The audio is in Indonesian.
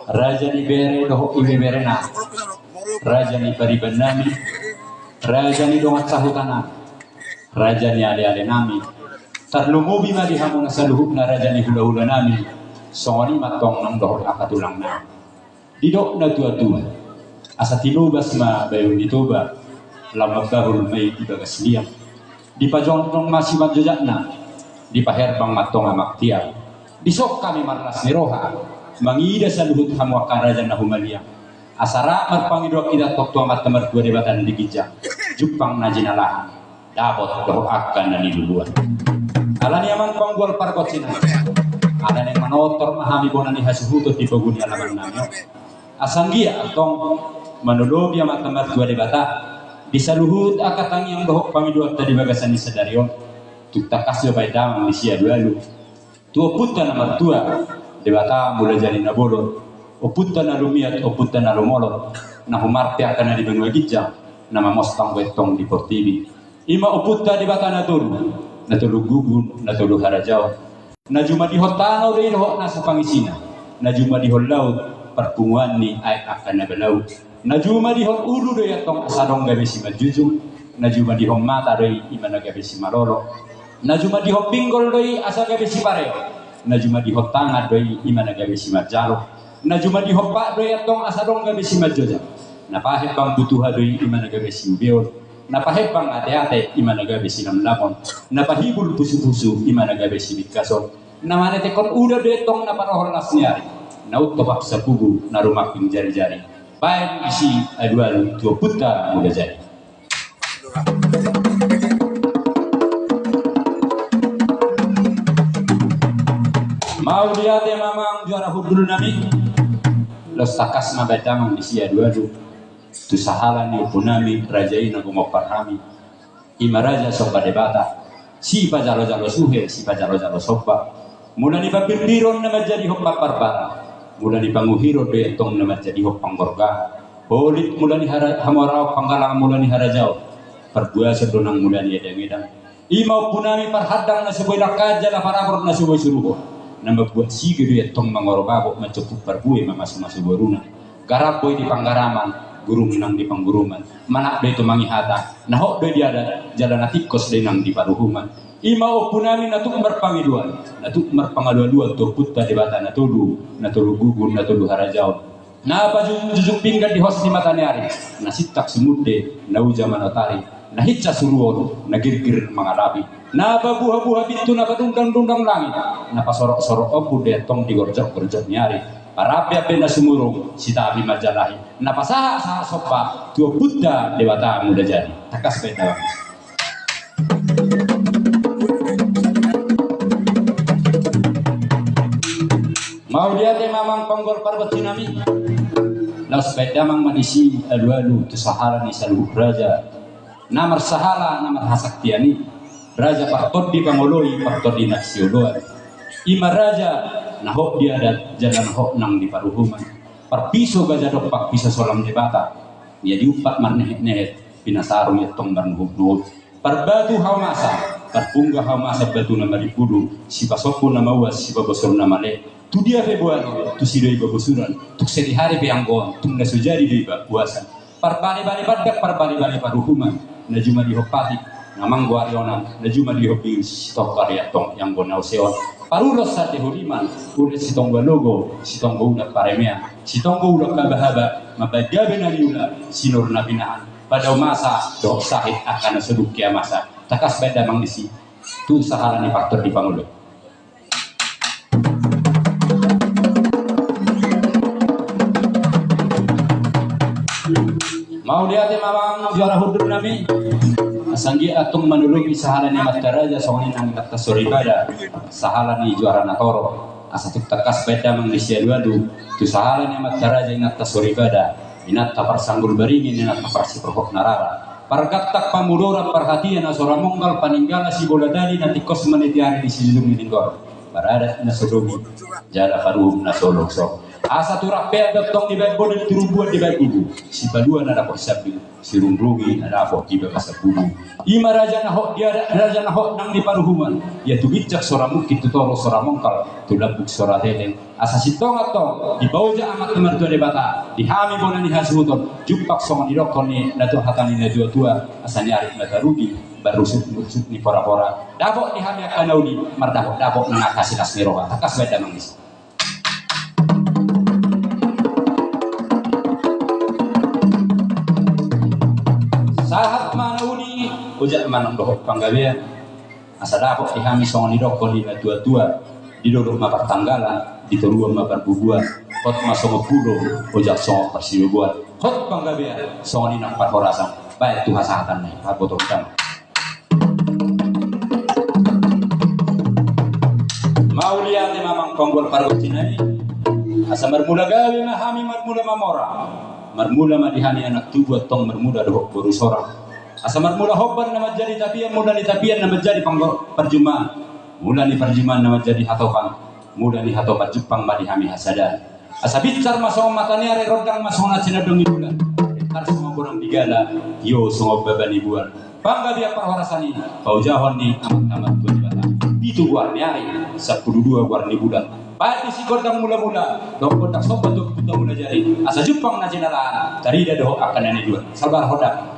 Raja ni bere doho ibe berena, raja ni pariban nami, raja ni dongat sahutana, raja ni ale-ale nami, tarlumubi madi hamuna saluhuk na raja ni hula-hula nami, songoni matong nang doho akatulang na. Didok na tua-tua, asa tinubas ma bayun ditoba, lamagahul may ibagas liang, di pajontong masih majajak di paherbang matong amak tiang, disok kami marlas ni roha, mangida sa luhut hamuakan raja na humaliang, asara marpangidwa kita tok tua mat temar dua debatan di gijang, jupang na jinalahan, dapat doh akan na niluluan. Alani aman panggual pargot sina, alan yang manotor mahami bonani hasuhutut di paguni alaman namyo, asanggia atong manulobi amat temar dua debata, bisa luhut akatang yang doh pangidwa tadi bagasan ni sadarion. Tukta kasih bayi damang di sia dua lu. Tua putra nomor tua debata mulai jadi nabolot. Oputa na lumiat, oputa na lumolot. Na humarte akan di benua gijang. Nama mostang wetong di portibi. Ima oputa debata na tulu gugun, na tulu harajau. Na juma di hotano rin ho nasa pangisina. Na juma di hot laut perpunguan ni ay akan na belaut. Na juma di hot ulu do yatong asadong gabe si majujung. Na juma di hot mata do imana gabe si maroro. Na juma di hot pinggol doi asa gabe si pareo, na juma di hot tangad doi imana gabe si majalo, na juma di hot pak doi atong asa dong gabe si majoja, na pahet bang butuha doi imana gabe si ubeon, na pahet bang ate-ate imana gabe si namlamon, na pahibul pusu-pusu imana gabe si bitkason, na manete kon udah doi tong na parohor lasnyari, na utobak sa pugu na rumaking jari-jari, baik isi adual tua puta muda jadi. Mau diate mamang juara hudul nami los takas mabadamang di sia dua-dua tu sahala ni punami rajaina gumo parhami ima raja sopa debata si pajalo-jalo suhe si pajalo-jalo sopa mula ni papirpiron na menjadi hoppa parbara mula ni panguhiro doyetong na menjadi hoppang gorga polit mula ni hamarau panggalang mula ni harajau perbuasa donang mula ni edang-edang ima punami parhadang na sebuah lakaja la parabor na sebuah suruho nama buat si gede ya tong mangorobabo mencukup perbuai masuk boruna garapoi di panggaraman guru menang di pangguruman mana do itu mangihata nah do dia ada jalan atikos denang di paruhuman ima opunami natuk merpangiduan natuk merpangaduan tu putta di bata natulu gugun natulu harajau na apa jujung pinggan di hos di mataniari na sitak sumude na uja manotari na hitca suruon na girgir mangarabi na buha-buha pintu na padundang-dundang langit na pasorok-sorok opu detong digorjok-gorjok nyari parapi-api na sumurung sitabi majalahi na pasaha-saha sopa tua buddha dewata muda jadi takas beda mau dia te mamang panggol parbat sinami laus beda mang manisi alu-alu tu sahala ni saluh raja namar sahala namar hasaktiani raja partot di pangoloi partot di naksioloan ima raja nahok dia ada jalan hok nang di paruhuman perpiso gajah dopak bisa solam debata ya diupat marnehet-nehet pinasarung yetong barnuhub-nuhub perbatu haumasa perpunggah haumasa batu nama dipudu si pasopo nama was si babosor nama le tu dia februari tu si doi babosuran tu sedi hari peanggon tu nasujadi doi puasan parbali-bali badak parbali-bali paruhuman najuma dihopati namang guarionan na juma di hobi stok karyatong yang bonau seon parulos sa tehuliman ulit sitong balogo sitong ulat paremea sitong ulat kabahaba mabagabe na niula sinur na binaan pada masa dok sahid akan seduk kia masa takas beda mang disi tu sahala ni faktor di pangulo mau lihat mamang juara hudur nami Sanggi atung manulungi sahala ni mataraja songin nang kata soribada sahala ni juara natoro asatuk takas beda manglisya duadu tu sahala ni mataraja inat soribada inat tapar sanggul beringin inat tapar si perhok narara pargatak pamudora perhatian asora monggal paninggala si boladali nanti kos menitiari di sijung ni tinggor parada na sodomi jada paruhum na solok sok Asa turap pe dotong di baik bodol turu buat di baik ibu. Si balua nada kok sabi, si rumrungi nada kok di baik sabudu. Ima raja nahok dia raja nahok nang di paruhuman. Ya tu bicak sora mukit tu toro sora mongkal, tu labuk sora deleng. Asa si tong atong di bauja amat temar tu debata. Di hami bona ni hasuton, jupak songon di rokon ni natu hatani na tua asa nyari mata rugi. Barusut ni pora-pora. Dabok di hami akanauli, mardabok nangakasi nas niroha. Takas beda mangis. Sahat manauni ujak manang dohok panggawean asa dapok ihami songon idoko lina tua di dodok mapar tanggalan di terua mapar bubuan hot masongo pulo ujak songo persibuan hot panggawean songon inang parhorasan baik tuha sahatan nih abotok jam mau lihat mamang konggol pargocinai asa marmula gawe mahami marmula mamora marmula madihani anak tubuh tong marmula dohok baru sorang asa marmula hobban nama jadi tapian mula ni tapian nama jadi perjumpaan mula ni perjumpaan nama jadi hatopan mula ni hatopan Jepang madihami hasadan asa bicar masong matani are rodang masong nacina dongi bulan tar semua kurang digala yo semua beban ibuan bangga dia perhorasani kau jahon ni amat-amat tuan batang itu warni hari 12 warni bulan pati si godang mula-mula dong godang sobat tuh kita mula jari asa Jepang na jenala dari dia doh akan ane dua sabar hodak